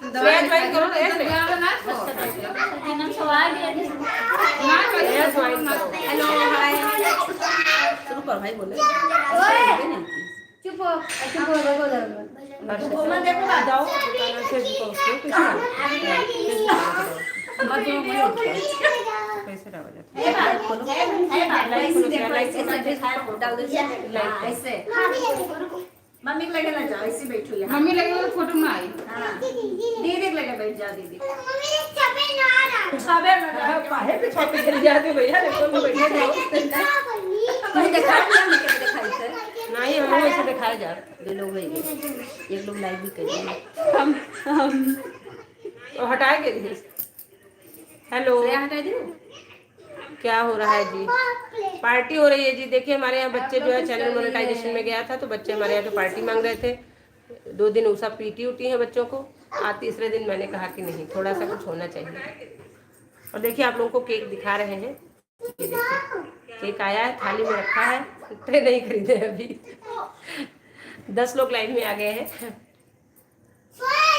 Shreya join करो ना ऐसे हेलो हाय शुरू कर भाई बोले चुप हो देखो देखो आ जाओ कैसे डाल ऐसे मम्मी के लगे ना जाओ ऐसे बैठो यहाँ मम्मी लगे तो फोटो में आई दीदी के लगे बैठ जाओ दीदी काहे पे छापे चली जाते भैया देखो तो बैठे जाओ मैं देखा नहीं दिखाई से नहीं हम ऐसे दिखाए जा दो लोग हैं एक लोग लाइव भी कर रहे हैं हम हटाए के लिए हेलो हटा दो क्या हो रहा है जी पार्टी हो रही है जी देखिए हमारे यहाँ बच्चे जो है चैनल मोनेटाइजेशन में गया था तो बच्चे हमारे यहाँ पे पार्टी मांग रहे थे 2 दिन उसा पीटी उटी है बच्चों को आज तीसरे दिन मैंने कहा कि नहीं थोड़ा सा कुछ होना चाहिए और देखिए आप लोगों को केक दिखा रहे हैं ये देखिए केक आया है थाली में रखा है इतने नहीं खरीदे अभी 10 लोग लाइन में आ गए हैं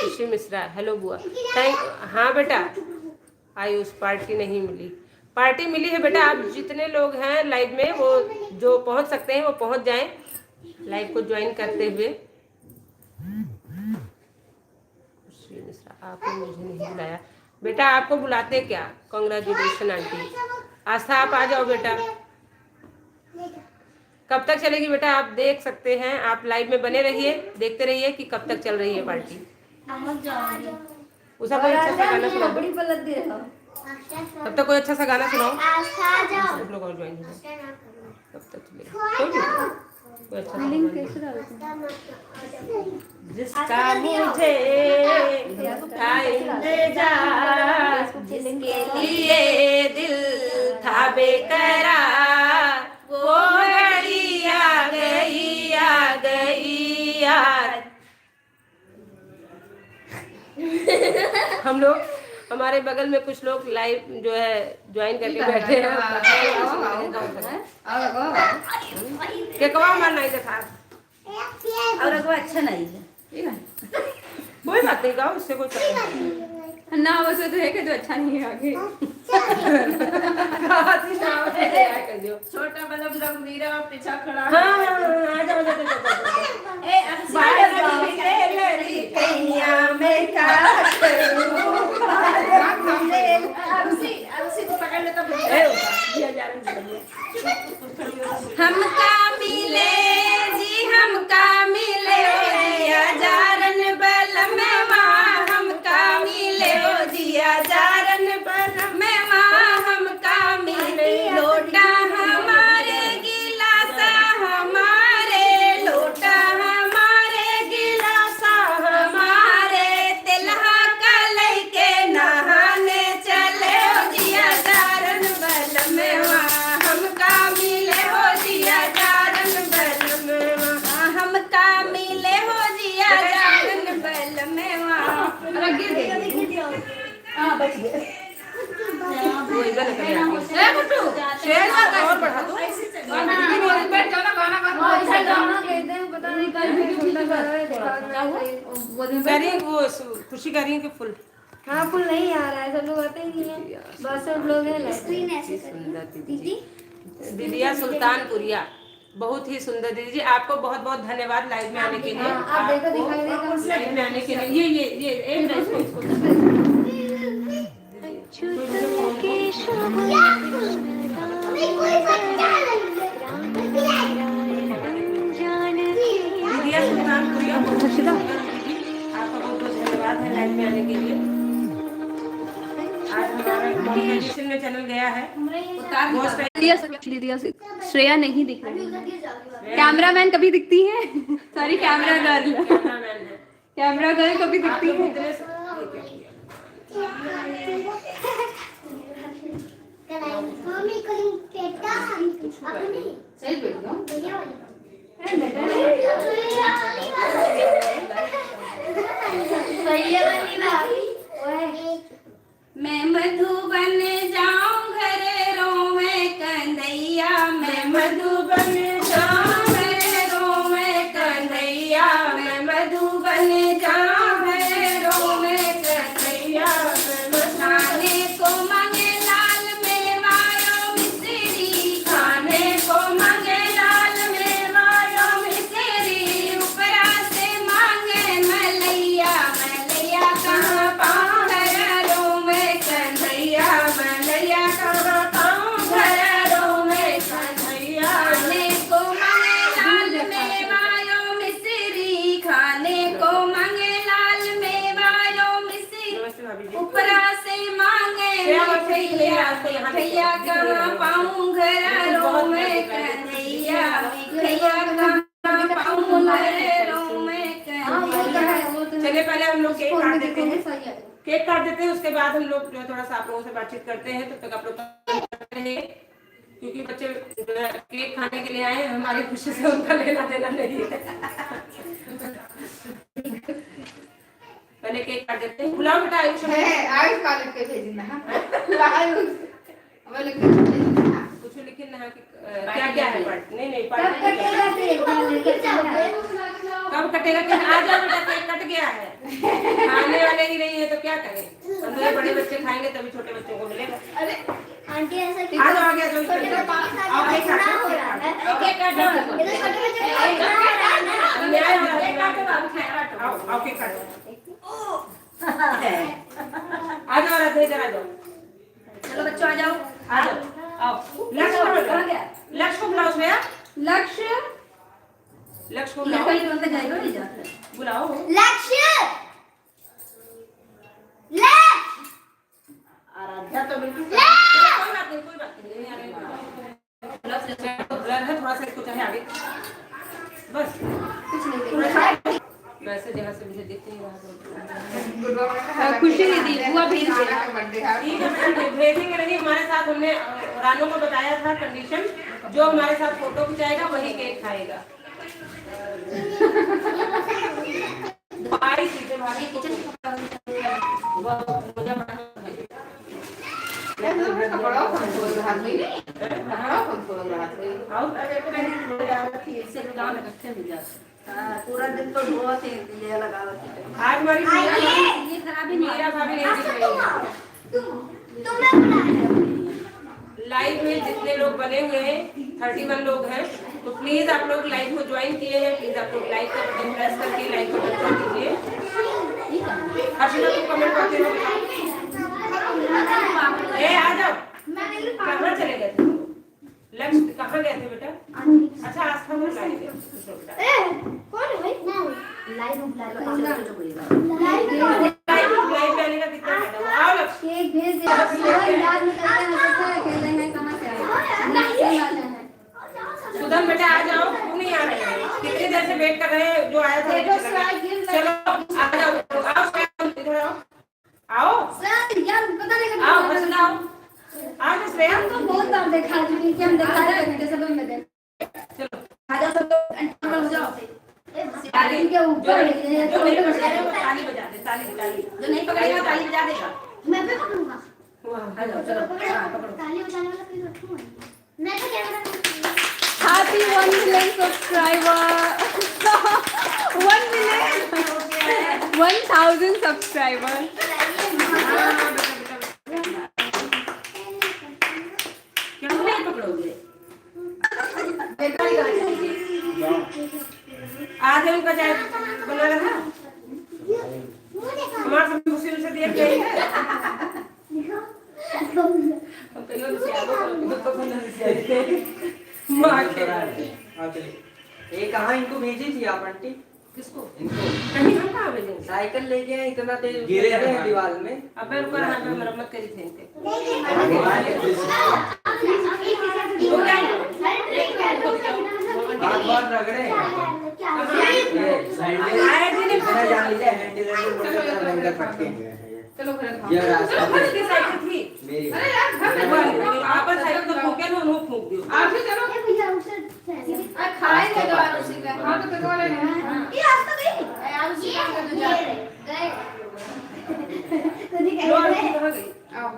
खुशी मिश्रा हेलो बुआ थैंक हाँ बेटा आयुष पार्टी नहीं मिली पार्टी मिली है बेटा आप जितने लोग हैं लाइव में वो जो पहुंच सकते हैं वो पहुंच जाएं लाइव को ज्वाइन करते हुए खुशी मिश्रा आपने मुझे नहीं बुलाया बेटा आपको बुलाते क्या कांग्रेचुलेशन आंटी आस्था आप आ जाओ बेटा कब तक चलेगी बेटा आप देख सकते हैं आप लाइव में बने रहिए देखते रहिए कि कब तक चल रही है पार्टी उसका कोई अच्छा सा गाना सुनाओ तब तक कोई अच्छा सा गाना सुनाओ सब लोग और ज्वाइन हो तब तक चलेगा कोई अच्छा जिसका मुझे था इंतजार जिसके लिए दिल था बेकरार वो घड़ी आ गई यार हम लोग हमारे बगल में कुछ लोग लाइव जो है ज्वाइन करके बैठे हैं क्या कवा मारना है था और अगवा अच्छा नहीं है कोई बात नहीं गाओ उससे कोई ना वैसे तो है कि जो अच्छा नहीं है आगे छोटा बल्लभ रघुवीरा पीछा खड़ा हाँ आ जाओ ए अरुषि को पकड़ ले तो हमका मिले जी हमका मिले जिया जारन बल में माँ हमका मिले जिया जारन बल में माँ हमका मिले लोटा हमारे गिलासा हमारे लोटा हमारे गिलासा हमारे तिलहा कलई के नहाने चले जिया जारन बल में माँ हमका मिले हो जिया जारन बल में माँ हमका मिले हो जिया जारन बल में माँ हां बच गए वही बन कर ए गुड्डू शेर का और बढ़ा दो बैठ जाओ ना गाना गा ऐसा गाना कहते हैं पता नहीं कल वीडियो छोटा कर रहे थे क्या हुआ करी वो खुशी कर रही है कि फुल हाँ फुल नहीं आ रहा है सब लोग आते ही नहीं है बस सब लोग हैं स्क्रीन ऐसे सुंदर दीदी दीदिया सुल्तानपुरिया बहुत ही सुंदर दीदी जी आपको बहुत बहुत धन्यवाद लाइव में आने के लिए आप देखो दिखाई देगा लाइव में आने के लिए ये एक मिनट इसको दीदिया सुल्तानपुरिया बहुत आपका बहुत बहुत धन्यवाद है लाइव में आने के लिए आज हमारा मोनेटाइजेशन में चैनल गया है श्रेया नहीं दिख रही कैमरामैन कभी दिखती है सॉरी कैमरा गर्ल कैमरामैन है कैमरा गर्ल कभी दिखती है मम्मी को पेटा अपनी सही बैठ जाओ मैं मधुबन जाऊं घर रोवे कंदैया मैं मधुबन जाऊं घर रोवे कंदैया मैं मधुबन जाऊं घर रोवे श्रेया बच्चे ही नहीं रहा उसको यहाँ भैया कहाँ पाऊँ घरों में कन्हैया, भैया कहाँ पाऊँ घरों में कन्हैया। चलिए पहले हम लोग केक काट देते हैं, केक काट देते हैं, उसके बाद हम लोग जो है थोड़ा सा आप लोगों से बातचीत करते हैं। तब तक आप लोग करते हैं, क्योंकि बच्चे जो है केक खाने के लिए आए हैं, हमारी खुशी से उनका लेना देना नहीं है। पहले केक काट देते हैं। बुलाओ बेटा आयुष आयुष कॉलेज के भेजना है कुछ लिखे ना कि क्या क्या है पार्टी। नहीं पार्टी कब कटेगा? कि आ जाओ बेटा, केक कट गया है, खाने वाले ही नहीं है तो क्या करें? हम बड़े बच्चे खाएंगे तभी छोटे बच्चों को मिलेगा। अरे आंटी ऐसा आ जाओ, आ गया जो केक काटो, केक काटो, आओ केक काटो। आ जाओ राधे, इधर आ जाओ। चलो बच्चों आ जाओ, आ जाओ, आओ। लक्ष्य को बुलाओ श्रेया, लक्ष्य लक्ष्य को बुलाओ, बुलाओ। लक्ष्य आराध्या तो बिल्कुल कोई बात नहीं थोड़ा सा इसको चाहे आगे, बस वैसे जगह से मुझे देखते ही खुशी दीदी बुआ भेज देना। ठीक है, भेजेंगे नहीं। हमारे साथ हमने रानू को बताया था कंडीशन, जो हमारे साथ फोटो खिंचाएगा वही केक खाएगा। भाई सीधे भाभी किचन पूरा दिन तो बहुत ही ये लगा आज हमारी मीरा भाभी नहीं दिख रही है। तुम्हें बुलाया लाइव में जितने लोग बने हुए हैं 31 लोग हैं, तो प्लीज आप लोग लाइव को ज्वाइन किए हैं, प्लीज आप लोग लाइक का बटन प्रेस करके लाइक को बटन कर दीजिए। अर्चना तुम कमेंट करते हो, ए आ जाओ। कहाँ चले गए थे? लक्ष्य कहाँ गए थे बेटा? अच्छा आस्था में लाए थे कौन है भाई? लाइव लाइव में आने का कितना फायदा हुआ? आओ लक्ष्य, केक भेज दे, याद में करते हैं सकता है खेलने में कहाँ से आए सुधन बेटा आ जाओ, क्यों नहीं आ रहे हैं? कितनी देर से वेट कर रहे हैं, जो आया था चलो आ जाओ, आओ इधर आओ, आओ यार पता नहीं आओ बस आओ, आओ तो श्रेया तो बहुत बार देखा है कि हम देखा है जैसे में देख चलो आ जाओ सब लोग एंटर हो जाओ ताली के ऊपर जो नहीं पकड़ेगा वो ताली बजा दे, ताली जो नहीं पकड़ेगा ताली बजा देगा। मैं भी पकड़ूंगा। वाह आ जाओ चलो पकड़ो। ताली बजाने वाला कोई रखूंगा। मैं तो camera Happy 1 million subscriber. 1 million. 1000 subscribers. क्या नहीं पकड़ोगे? आज उनका चाय बना रहा हमारे सब मुश्किल से देख गए हैं। हम कहीं से आ गए तो बना से मां के ये कहाँ इनको भेजी थी आप आंटी? किसको? इनको कहीं हम कहाँ भेजेंगे? साइकिल लेके आए, इतना तेज गिरे गिरे हैं दीवार में। अबे ऊपर हाथ में मरम्मत करी थी इनके। हाथ बार रगड़े जान लीजिए हैंडल पटके ये रास्ता किसकी साइकिल थी? मेरी आप साइकिल तो फूके ना उन्होंने फूक दियो। खाएंगे दोबारा उसी का। हाँ तो कटवा लेना है। ये रास्ता गई। यार उसी का तो ये जा। गए। तो नहीं लो गए। कहाँ गई? आओ।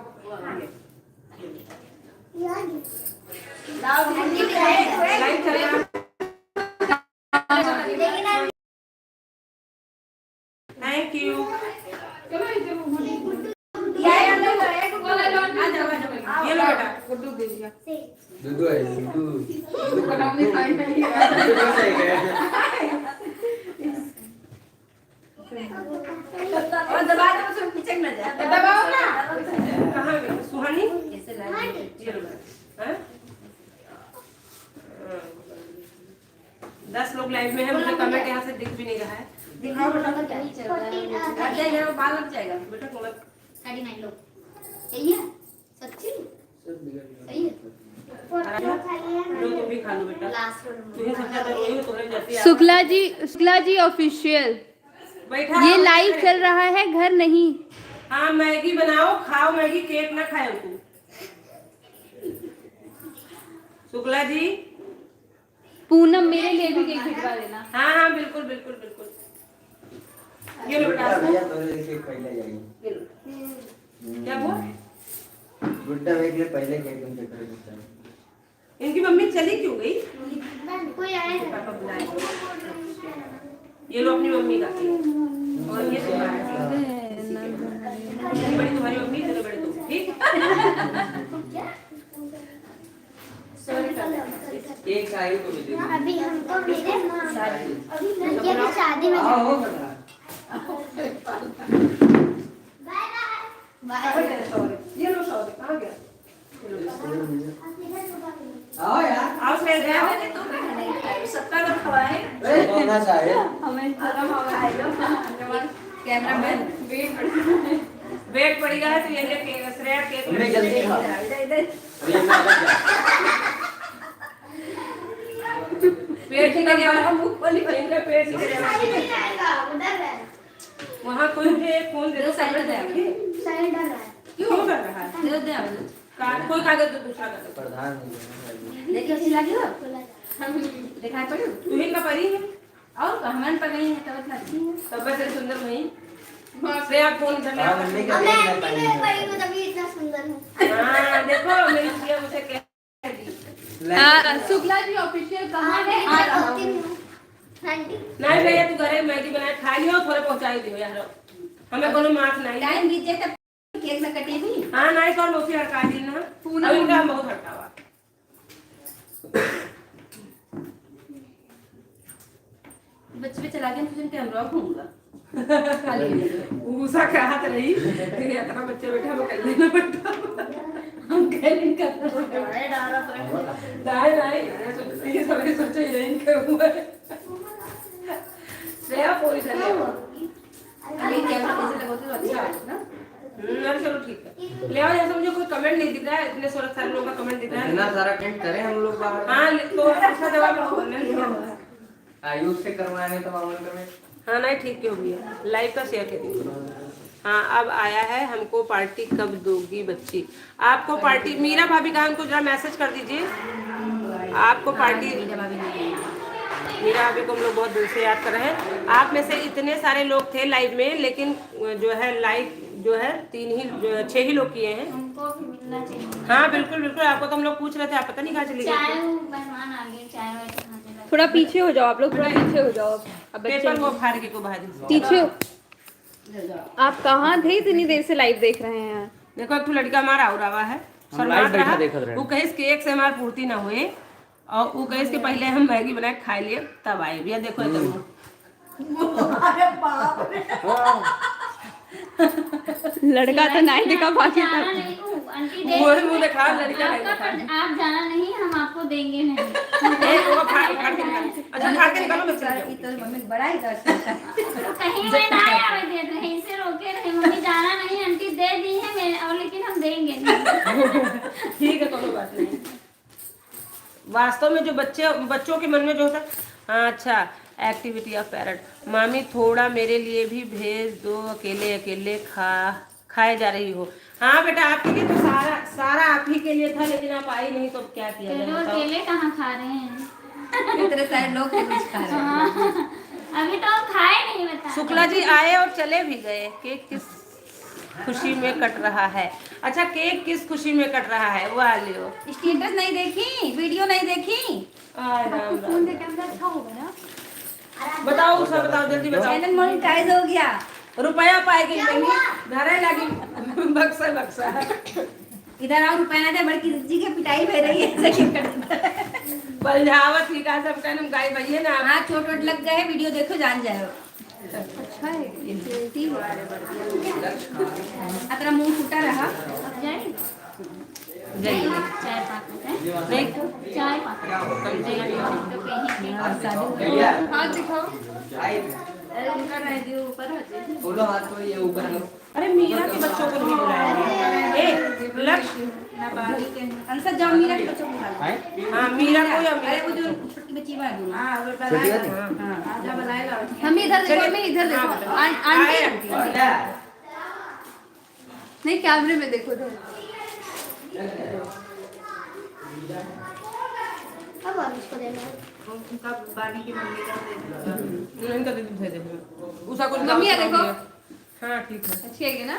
लाइट चल रहा। Thank you. चलो इधर ये लो बेटा। गुड्डू दे दिया। दूधू है दूधू बनाने खाई नहीं और दबा दो तो पीछे न जाए। दबाओ ना। कहाँ गई? सुहानी? ऐसे लाइन ये लो। हैं? 10 लोग लाइव में हैं, मुझे कमेंट यहाँ से दिख भी नहीं रहा है। दिखाओ बेटा क्या चल रहा है। आ जाएगा बाल लग जाएगा। बेटा तुम 39 लोग। यही है। सच्ची सब बिगड़ गया। सही है लो तुम भी खा लो बेटा। लास्ट तुम्हें सबसे ज्यादा रोई हो तुम्हारे जैसी आप। शुक्ला जी ऑफिशियल बैठा ये रहो, लाइव बैठे चल रहा है, घर नहीं। हाँ मैगी बनाओ खाओ मैगी, केक ना खाए तू। शुक्ला जी पूनम मेरे लिए भी केक भिजवा देना। हाँ हाँ बिल्कुल बिल्कुल बिल्कुल। ये लो बेटा गुड्डा भैया थोड़े देर के पहले जाएंगे। ये लो। क्या हुआ? गुड्डा भैया के पहले केक उनके घर देता है। इनकी मम्मी चली क्यों गई? कोई आया है पापा बुलाए। ये लो अपनी मम्मी का केक। और ये तुम्हारा केक। बड़ी तुम्हारी मम्मी, चलो बड़े तुम, ठीक? एक आई को भी दे दो। अभी हमको मेरे अभी लड़कियों की शादी में आओ हो बेटा। ये लो सौदे, कहाँ गया? आओ यार। आओ सर गया मैंने तो सबका तो खवाए। ए कौन सा है? हमें कैमरामैन वेट पड़ेगा है तो ये केक श्रेया केक तुमने जल्दी खा। अरे मैं अलग जा। पेट ही लगे वाला मुंह खोली इनका पेट ही लगे वाला। वहाँ कोई मुझे एक फोन दे दो साइड में रखिए। क्यों कर रहा है? कोई कागज दो, दूसरा कागज। प्रधान है। देखिए अच्छी लगी हो, दिखाई पड़ी तू ही का परी है और हमें पर गई है तब इतना अच्छी है। सब से सुंदर नहीं। श्रेया फोन इधर ले हाँ, आओ। मम्मी का मैं केक आंटी नहीं में पाई। पड़ी हूँ तभी इतना सुंदर हूँ। हाँ देखो मेरी श्रेया मुझे कह दी। शुक्ला जी ऑफिशियल कहाँ है? आ रहा हूँ। आंटी नहीं भैया तू घरे मैगी बना खा लियो, थोड़े पहुंचाई दियो यार, हमें कोनो माफ नहीं। टाइम बीते तब केक में कटी हुई। हाँ नहीं कौन मोसी हड़का दी ना, अब इनका बहुत हड़कावा। बच्चे पे चला के तुझे कैमरा घूमूंगा। ऊसा का हाथ रही कि इतना बच्चे बैठा वो कर लेना बेटा, हम कह नहीं करते दाई दाई ये सब सोचे ही नहीं कर हुआ है। श्रेया पूरी चले अभी कैमरा कैसे लगोगे तो अच्छा है ना। चलो ठीक है ले आओ। जैसे मुझे कोई कमेंट नहीं दिख रहा है, इतने सारे लोगों का कमेंट दिख रहा है। इतना सारा टेंट करें हम लोग बाहर। हाँ तो अच्छा जवाब बोलने नहीं। आयुष से करवाने तो मामूल करें। हाँ नहीं ठीक हो गया, लाइव का शेयर करिए। हाँ अब आया है, हमको पार्टी कब दोगी बच्ची? आपको पार्टी मीरा भाभी का हमको जरा मैसेज कर दीजिए। आपको पार्टी मीरा भाभी को हम लोग बहुत दिल से याद कर रहे हैं। आप में से इतने सारे लोग थे लाइव में, लेकिन जो है लाइव जो है 6 ही लोग किए हैं। हमको भी मिलना चाहिए। हाँ बिल्कुल बिल्कुल, आपको तो हम लोग पूछ रहे थे, आप पता नहीं कहाँ चली चाय गई। मेहमान आ गए, चाय वाय खाने लगे। थोड़ा पीछे हो जाओ आप लोग, थोड़ा पीछे हो जाओ। अब पेपर वो फाड़ के को भाजी पीछे हो। आप कहाँ थे? इतनी देर से लाइव देख रहे हैं। देखो एक तो लड़का हमारा और आवा है शर्मात रहा, वो कहे कि एक से हमारी पूर्ति ना हुए, और वो कहे कि पहले हम मैगी बना के खा लिए तब आए। भैया देखो एकदम लड़का तो नहीं दिखा बाकी जाना था। नहीं हूँ, आंटी दे मुंह देखा लड़का नहीं आपका देखा। फर्ज, आप जाना नहीं, हम आपको देंगे नहीं। वो फाड़ के निकालो। अच्छा फाड़ के निकालो मैं चली जाऊँ। तो मम्मी बड़ा ही करता है। कहीं मैं ना आवे दे रहे, इसे रोके रहे, मम्मी जाना नहीं, आंटी दे दी है मैं, और लेकिन हम देंगे नहीं। ठीक है कोई बात नहीं। वास्तव में जो बच्चों के मन में जो होता है, हाँ अच्छा एक्टिविटी ऑफ पैरट, मामी थोड़ा मेरे लिए भी भेज दो, अकेले अकेले खाए जा रही हो। हाँ बेटा आपके लिए तो सारा आप ही के लिए था, लेकिन आप आई नहीं तो क्या किया जाए चलो बताओ। अकेले कहाँ खा रहे हैं? इतने सारे लोग कुछ खा रहे हैं। हाँ, अभी तो हम खाए नहीं, बता। शुक्ला जी आए और चले भी गए। केक किस खुशी में कट रहा है? अच्छा केक किस खुशी में कट रहा है? वो आ लियो। स्टेटस नहीं देखी, वीडियो नहीं देखी। आय राम राम। फोन देखा तो अच्छा होगा ना। बताओ उसे, बताओ जल्दी बताओ। चैनल मोनेटाइज हो गया। रुपया पाएगी नहीं, घरे लगी बक्सा। इधर आओ, रुपया ना दे, बड़की जी की पिटाई हो रही है। बलझावत ही का सब कहना गाय भैया ना। हाँ चोट वोट लग गए, वीडियो देखो जान जाओ। अच्छा है ये जल्दी हो। अतरा मुंह फूटा रहा। अब जाए जाइए चाय पाते नहीं चाय पाते तो कहीं भैया हाँ दिखाओ। आई अरे उनका नहीं दियो ऊपर हो जाए। बोलो हाथ को ये ऊपर करो। अरे मीरा के बच्चों को नहीं बुलाया ए लक्ष्य अंसर जाओ मीरा के बच्चों को बुला लो। हैं? हाँ मीरा को या अरे मीरा वो जो छोटी बच्ची बना दो। हाँ वो छोटी बनाएगा वाली? हाँ आजा बनाएगा हम इधर देखो, मैं इधर देखो। आंटी नहीं कैमरे में देखो तो। अब और इसको देना उनका बानी की मम्मी का दे दो। इनका दे दे उषा को मम्मी ये देखो। हाँ ठीक है अच्छी है ना?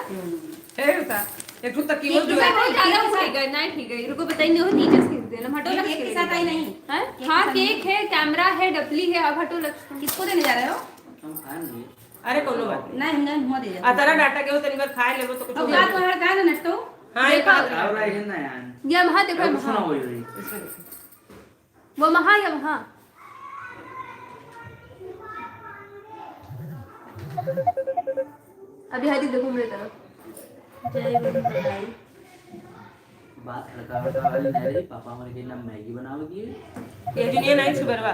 है उषा एक तो तकियो जो बहुत है ज्यादा ठीक है, नहीं ठीक है। रुको बताएंगे वो नीचे से देना। हटो लक्ष्य केक के साथ आई नहीं हैं? हाँ केक है, कैमरा है, डपली है। अब हटो लक्ष्य। किसको देने जा रहे हो हम खाएंगे। अरे कोनो बात नहीं नहीं हमने मुंह दे दिया अतरा डाटा के वो तनी बार खाए लेबो तो कुछ अब बात वहां का ना नटो हाँ ये बात खाओ रहा है ना यार। ये वहाँ देखो, अब सुना वहाँ हो रही। वो वहाँ या वहाँ। अभी हाथी देखो मेरी तरफ। बात खड़का वाली नहीं, पापा हमारे के नाम मैगी बनाओगी। ये जुनियर नाइट सुबरवा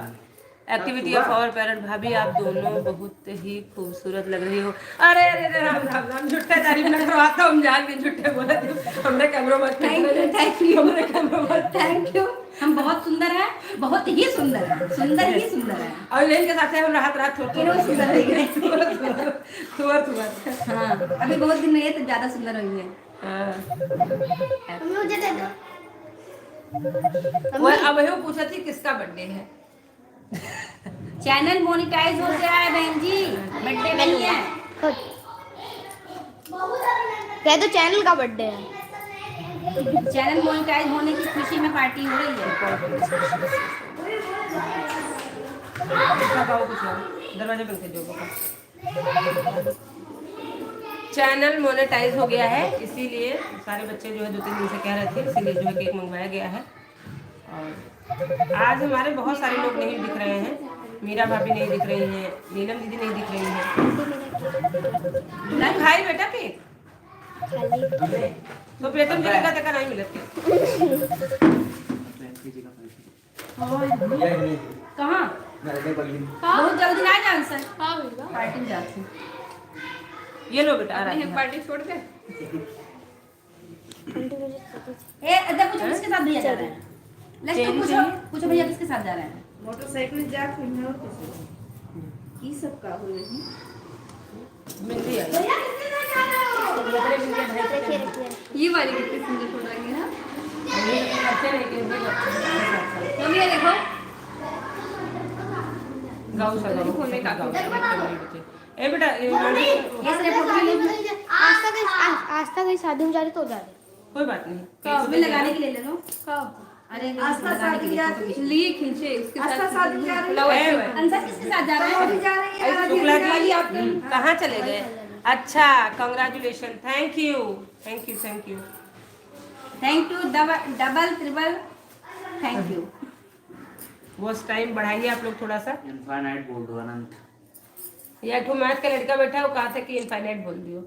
एक्टिविटी ऑफ आवर पेरेंट भाभी आप दोनों बहुत ही खूबसूरत लग रही हो। अरे अरे अरे राम राम राम झूठे तारीफ न करवाता हम जान के झूठे बोला थे हमने कैमरा मत थैंक यू हमने कैमरा मत थैंक यू हम बहुत सुंदर है, बहुत ही सुंदर है, सुंदर ही सुंदर है। और इन्हीं के साथ हम राहत रात थोड़ा किरो सुंदर है थोड़ा थोड़ा हाँ अभी बहुत दिन में ये तो ज्यादा सुंदर हुई है। हाँ मुझे दे दो वो अब वो पूछा थी किसका बर्थडे है चैनल मोनेटाइज हो गया है बहन जी, बर्थडे नहीं है। कह दो चैनल का बर्थडे है। चैनल मोनेटाइज होने की खुशी में पार्टी हो रही है। दरवाजा बंद कर दो चैनल मोनेटाइज हो गया है इसीलिए सारे बच्चे जो है 2-3 दिन से कह रहे थे इसीलिए जो है केक मंगवाया गया है। और आज हमारे बहुत सारे लोग नहीं दिख रहे हैं। मीरा भाभी नहीं दिख रही हैं, नीलम दीदी नहीं दिख रही हैं। नहीं खाई बेटा केक तो प्लेटम जी का तक नहीं मिलती कहाँ बहुत जल्दी ना जान सर पार्टी में जाते हैं। ये लो बेटा आ रहा है पार्टी छोड़ के ए अदा पूछो किसके साथ भैया जा रहे हैं। लेट्स पूछो पूछो भैया किसके साथ जा रहे हैं। मोटरसाइकिल जा फिर और किसी की सब का हो रही मिलती है भैया किसके साथ जा रहे हो। ये वाली कितनी सुंदर फोटो लगी ना। अच्छे नहीं कि मम्मी ये देखो। गाँव से गाँव फोन का ए बेटा ये सारे फोटो ले लो। आज तक शादी में जा रही तो जा रही कोई बात नहीं इसमें लगाने के लिए ले लो। अरे आस्था शादी जा रही लिए खींचे उसके आस्था साथ शादी जा रही अंसर किसके साथ जा रहे हैं। जा रही है शुक्ला जी कहाँ चले गए। अच्छा congratulation thank you thank you thank you thank U double triple thank you. वो टाइम बढ़ाइए आप लोग थोड़ा सा। इनफाइनाइट बोल दो अनंत। ये एक मैथ का लड़का बैठा है वो कहा था कि इनफाइनाइट बोल दियो।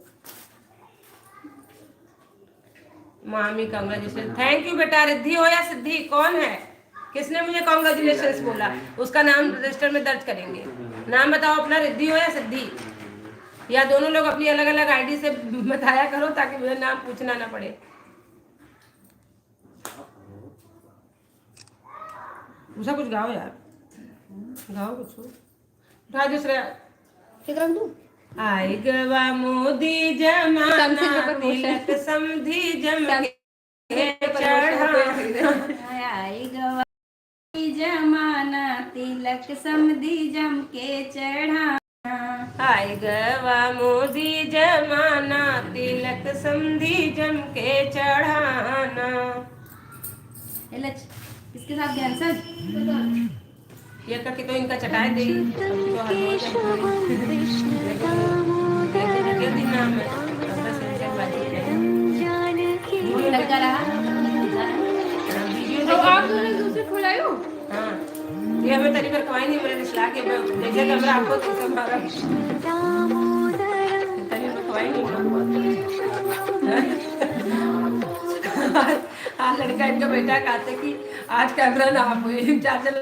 मामी कंग्रेचुलेशन थैंक यू बेटा। रिद्धि हो या सिद्धि कौन है किसने मुझे कांग्रेचुलेशन बोला उसका नाम रजिस्टर में दर्ज करेंगे। नाम बताओ अपना रिद्धि हो या सिद्धि या दोनों लोग अपनी अलग अलग आईडी से बताया करो ताकि मुझे नाम पूछना ना पड़े। उसे कुछ गाओ यार गाओ कुछ उठा दूसरे ठीक रख दूं आई गवा मोदी जमाना तिलक समधी जम के चढ़ा आई गवाई जमाना तिलक समधी जम के चढ़ा। आई गवा मोदी जमाना तिलक समधी जम के चढ़ाना। किसके साथ गए अंसर। ये करके तो इनका चटाई दे लड़का रहा तो आप दोनों दूसरे खुलाए हो। हाँ ये हमें तरी पर खवाई नहीं मेरे रिश्ता के जैसे कमरा आपको तो हमारा तरी पर खवाई नहीं हाँ लड़का इनका बेटा कहते कि आज कैमरा ना आप चार्जर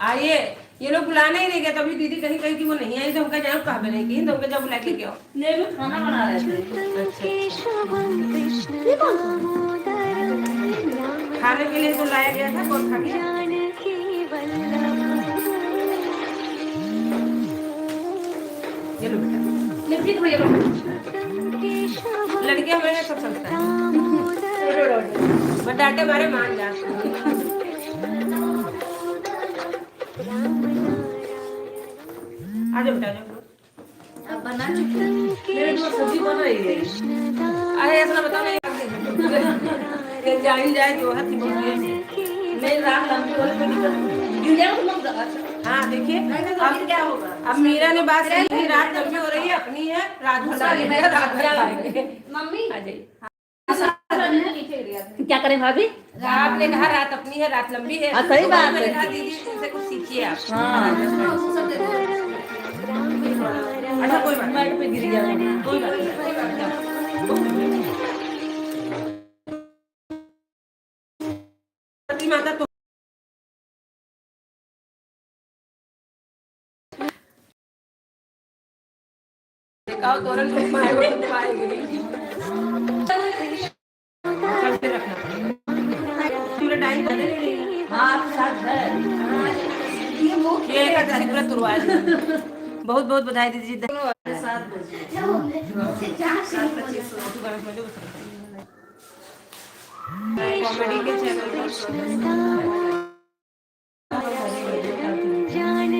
आइए, ये लोग बुलाने ही नहीं गए, तभी दीदी कहीं कहीं कि वो नहीं आई, तो हमका जाओ कहा नहीं की, तो हमका जब बुला के क्या ये भी खाना बना रहे थे। खाने के लिए तो लाया गया था, कौन खा गया? ये लो बेटा, लिपटी तो भैया को लड़के हमारे सब समझता है, बट डांटे मारे मान जाते हैं। आ जाओ बेटा, आ जाओ। अब बना चुकी है। मेरे तो सब्जी बन रही है। अरे ऐसा बताओ नहीं, जानी जाए जो है थी नहीं रात लंबी वाली पे निकल। गिरजा को मत दबा। हाँ देखिए, अब क्या होगा? अब मीरा ने बात सही की, रात लंबी हो रही है, अपनी है, रात भर खाएंगे, रात भर खाएंगे। मम्मी आ जाइए। क्या करें भाभी? आपने कहा रात अपनी है, रात लंबी है। हाँ, सही तो बात मैंने है। कहा दीदी से कुछ सीखिए आप। हाँ अच्छा कोई बात नहीं, मैट पे गिर गया। कोई बात नहीं, कोई बात नहीं। सती माता तो देखा तोरण को पाएगा तो पाएगी नहीं। चलते रखना पूरा टाइम कर दे। हाँ आपके साथ है। ये एकादशी व्रत तुरवा है। बहुत बहुत बधाई दीजिए। 7 बजे। कॉमेडी के चैनल पर